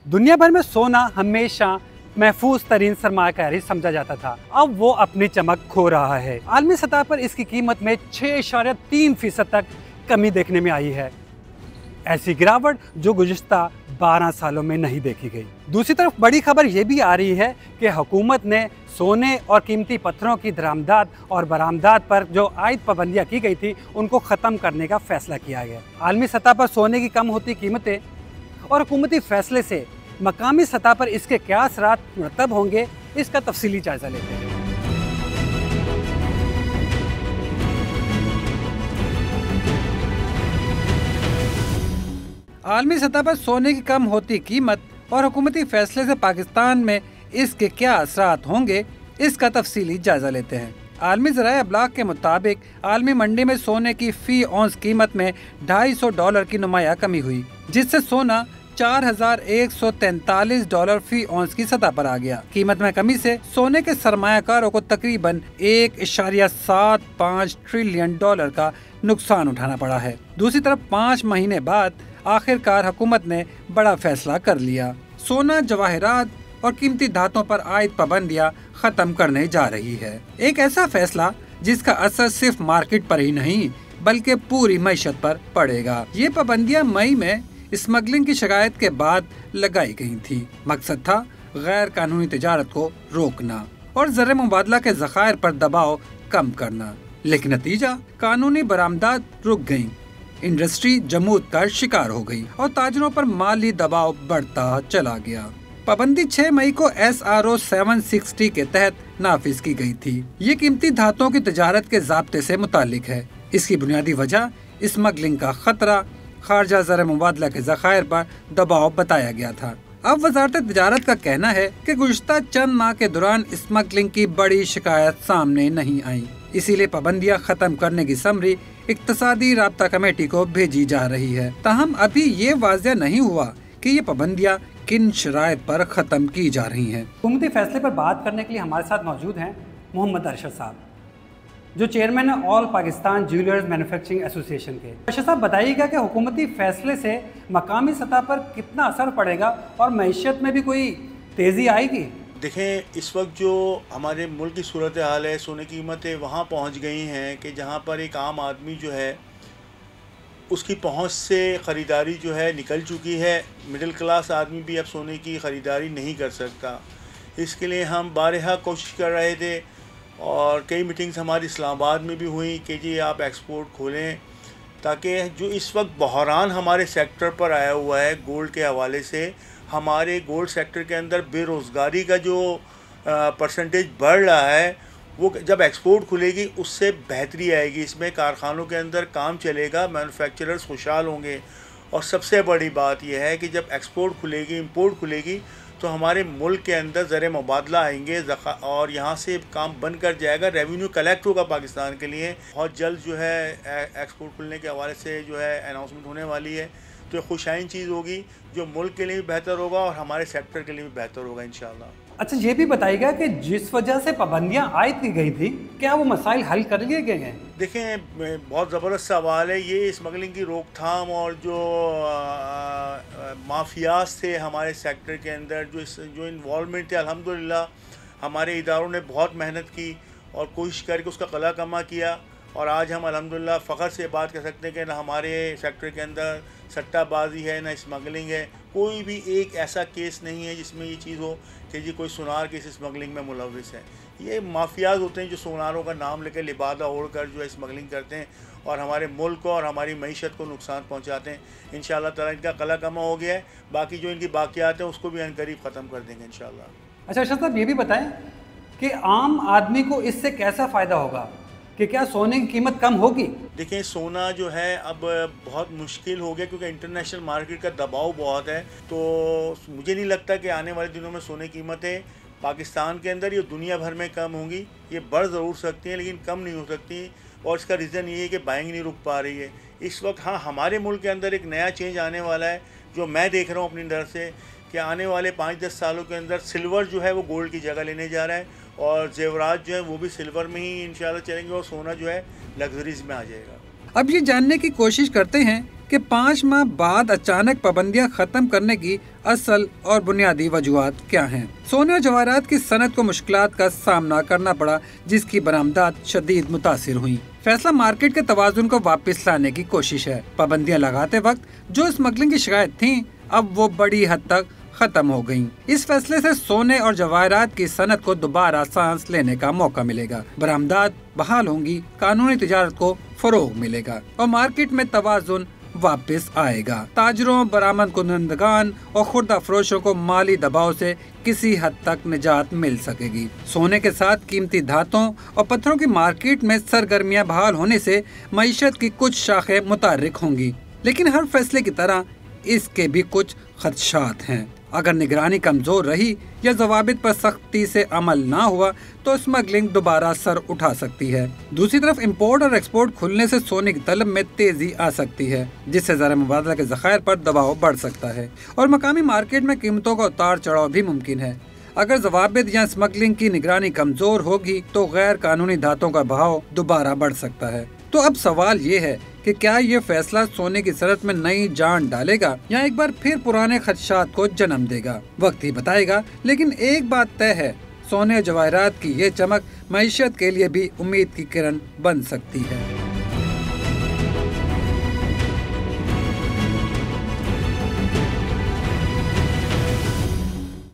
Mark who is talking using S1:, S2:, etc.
S1: दुनिया भर में सोना हमेशा महफूज तरीन सरमायाकारी समझा जाता था। अब वो अपनी चमक खो रहा है। आलमी सतह पर इसकी कीमत में 6.3% तक कमी देखने में आई है। ऐसी गिरावट जो गुज़िश्ता 12 सालों में नहीं देखी गई। दूसरी तरफ बड़ी खबर ये भी आ रही है कि हुकूमत ने सोने और कीमती पत्थरों की दरामदात और बरामदात पर जो आयद पाबंदियाँ की गई थी उनको ख़त्म करने का फैसला किया गया। आलमी सतह पर सोने की कम होती कीमतें और हुकूमती फैसले से मकामी सतह पर इसके क्या असरात मुरतब होंगे, इसका तफसीली जायज़ा लेते हैं। आलमी सतह पर सोने की कम होती कीमत और हुकूमती फैसले से पाकिस्तान में इसके क्या असरात होंगे, इसका तफसीली जायज़ा लेते हैं। आलमी ज़राए अबलाग के मुताबिक आलमी मंडी में सोने की फ़ी औंस कीमत में $250 की नुमाया कमी हुई, जिससे सोना $4,143 फ़ी औंस की सतह पर आ गया। कीमत में कमी से सोने के सरमायाकारों को तकरीबन $1.75 ट्रिलियन का नुकसान उठाना पड़ा है। दूसरी तरफ 5 महीने बाद आखिरकार हुकूमत ने बड़ा फैसला कर लिया। सोना, जवाहरात और कीमती धातों पर आयद पाबंदियां खत्म करने जा रही है। एक ऐसा फैसला जिसका असर सिर्फ मार्केट पर ही नहीं बल्कि पूरी मईशत पर पड़ेगा। ये पाबंदियां मई में स्मगलिंग की शिकायत के बाद लगाई गई थी। मकसद था गैर कानूनी तिजारत को रोकना और ज़र मुबादला के ज़खायर पर दबाव कम करना, लेकिन नतीजा कानूनी बरामदात रुक गयी। इंडस्ट्री जमूद का शिकार हो गई और ताजरों पर माली दबाव बढ़ता चला गया। पाबंदी 6 मई को SRO 760 के तहत नाफिज की गई थी। ये कीमती धातुओं की तिजारत के ज़ाब्ते से मुतालिक है। इसकी बुनियादी वजह स्मगलिंग का खतरा, खारजा ज़र मुबादला के ज़खायर पर दबाव बताया गया था। अब वजारत तिजारत का कहना है कि गुज़िश्ता चंद माह के दौरान स्मगलिंग की बड़ी शिकायत सामने नहीं आई, इसीलिए पाबंदियां खत्म करने की समरी इक्तसादी राब्ता कमेटी को भेजी जा रही है। ताहम अभी ये वाज़ेह नहीं हुआ कि ये पाबंदियां किन शराइत पर ख़त्म की जा रही हैं। हुकूमती फैसले पर बात करने के लिए हमारे साथ मौजूद हैं मोहम्मद अरशद साहब, जो चेयरमैन है all Pakistan jewellers manufacturing association के। अरशद साहब, बताइएगा कि हुकूमती फैसले से मकामी सतह पर कितना असर पड़ेगा और मईशत में भी कोई तेज़ी आएगी?
S2: देखें, इस वक्त जो हमारे मुल्क की सूरत हाल है, सोने की कीमतें वहाँ पहुँच गई हैं कि जहाँ पर एक आम आदमी जो है उसकी पहुँच से ख़रीदारी जो है निकल चुकी है। मिडिल क्लास आदमी भी अब सोने की ख़रीदारी नहीं कर सकता। इसके लिए हम बारहा कोशिश कर रहे थे और कई मीटिंग्स हमारी इस्लामाबाद में भी हुई कि जी आप एक्सपोर्ट खोलें, ताकि जो इस वक्त बहरान हमारे सेक्टर पर आया हुआ है गोल्ड के हवाले से, हमारे गोल्ड सेक्टर के अंदर बेरोज़गारी का जो परसेंटेज बढ़ रहा है, वो जब एक्सपोर्ट खुलेगी उससे बेहतरी आएगी। इसमें कारखानों के अंदर काम चलेगा, मैन्युफैक्चरर्स खुशहाल होंगे। और सबसे बड़ी बात यह है कि जब एक्सपोर्ट खुलेगी, इंपोर्ट खुलेगी, तो हमारे मुल्क के अंदर ज़र मुबादला आएंगे और यहाँ से काम बंद कर जाएगा, रेवेन्यू कलेक्ट होगा पाकिस्तान के लिए। बहुत जल्द जो है एक्सपोर्ट खुलने के हवाले से जो है अनाउंसमेंट होने वाली है, तो ये खुशाइन चीज़ होगी जो मुल्क के लिए भी बेहतर होगा और हमारे सेक्टर के लिए भी बेहतर होगा इंशाल्लाह।
S1: अच्छा, ये भी बताइएगा कि जिस वजह से पाबंदियां आयद की गई थी, क्या वो मसाइल हल कर लिए गए हैं?
S2: देखें, बहुत ज़बरदस्त सवाल है ये। स्मगलिंग की रोकथाम और जो माफियाज थे हमारे सेक्टर के अंदर, जो इन्वॉल्वमेंट थे, अल्हम्दुलिल्लाह हमारे इदारों ने बहुत मेहनत की और कोशिश करके उसका कला कमा किया। और आज हम अल्हम्दुलिल्लाह फ़ख्र से बात कर सकते हैं कि ना हमारे सेक्टर के अंदर सट्टाबाजी है, ना स्मगलिंग है। कोई भी एक ऐसा केस नहीं है जिसमें ये चीज़ हो कि जी कोई सुनार किसी स्मगलिंग में मुलविस है। ये माफियाज होते हैं जो सोनारों का नाम लेकर लिबादा ओढ़ कर जो है स्मगलिंग करते हैं और हमारे मुल्क को और हमारी मईशत को नुकसान पहुँचाते हैं। इंशाअल्लाह ताला इनका कला कमा हो गया है, बाकी जो इनकी बाकियात हैं उसको भी अनकरीब ख़त्म कर देंगे इंशाअल्लाह।
S1: अच्छा अरशद साहब, ये भी बताएं कि आम आदमी को इससे कैसा फ़ायदा होगा, कि क्या सोने की कीमत कम होगी?
S2: देखिए, सोना जो है अब बहुत मुश्किल हो गया क्योंकि इंटरनेशनल मार्केट का दबाव बहुत है। तो मुझे नहीं लगता कि आने वाले दिनों में सोने की कीमतें पाकिस्तान के अंदर या दुनिया भर में कम होंगी। ये बढ़ ज़रूर सकती हैं लेकिन कम नहीं हो सकती, और इसका रीज़न ये है कि बाइंग नहीं रुक पा रही है इस वक्त। हाँ, हमारे मुल्क के अंदर एक नया चेंज आने वाला है जो मैं देख रहा हूँ अपनी नज़र से, कि आने वाले 5-10 सालों के अंदर सिल्वर जो है वो गोल्ड की जगह लेने जा रहा है और जेवरात जो है वो भी सिल्वर में ही इंशाल्लाह चलेंगे और सोना जो है लग्जरीज में आ जाएगा।
S1: अब ये जानने की कोशिश करते हैं कि 5 माह बाद अचानक पाबंदियां खत्म करने की असल और बुनियादी वजूहात क्या हैं। सोने और जवाहरात की सनत को मुश्किलात का सामना करना पड़ा, जिसकी बरामदात शदीद मुतासिर हुई। फैसला मार्केट के तवाजुन को वापस लाने की कोशिश है। पाबंदियां लगाते वक्त जो स्मगलिंग की शिकायत थी, अब वो बड़ी हद तक खत्म हो गयी। इस फैसले से सोने और जवाहरात की सनत को दोबारा सांस लेने का मौका मिलेगा, बरामदात बहाल होंगी, कानूनी तिजारत को फरोग मिलेगा और मार्केट में तवाजुन वापस आएगा। ताजरों, बरामद कुनंदगान और खुर्दा फरोशों को माली दबाव से किसी हद तक निजात मिल सकेगी। सोने के साथ कीमती धातों और पत्थरों की मार्केट में सरगर्मियां बहाल होने से मईशत की कुछ शाखें मुतहर्रिक होंगी, लेकिन हर फैसले की तरह इसके भी कुछ खदशात हैं। अगर निगरानी कमजोर रही या जवाबित पर सख्ती से अमल ना हुआ तो स्मगलिंग दोबारा सर उठा सकती है। दूसरी तरफ इंपोर्ट और एक्सपोर्ट खुलने से सोने की तलब में तेजी आ सकती है, जिससे ज़र मुबादला के ज़खायर पर दबाव बढ़ सकता है और मकामी मार्केट में कीमतों का उतार चढ़ाव भी मुमकिन है। अगर जवाबित या स्मगलिंग की निगरानी कमजोर होगी तो गैर कानूनी धातों का भाव दोबारा बढ़ सकता है। तो अब सवाल ये है कि क्या ये फैसला सोने की सनत में नई जान डालेगा या एक बार फिर पुराने खदशात को जन्म देगा? वक्त ही बताएगा। लेकिन एक बात तय है, सोने और जवाहरात की ये चमक मईशत के लिए भी उम्मीद की किरण बन सकती है।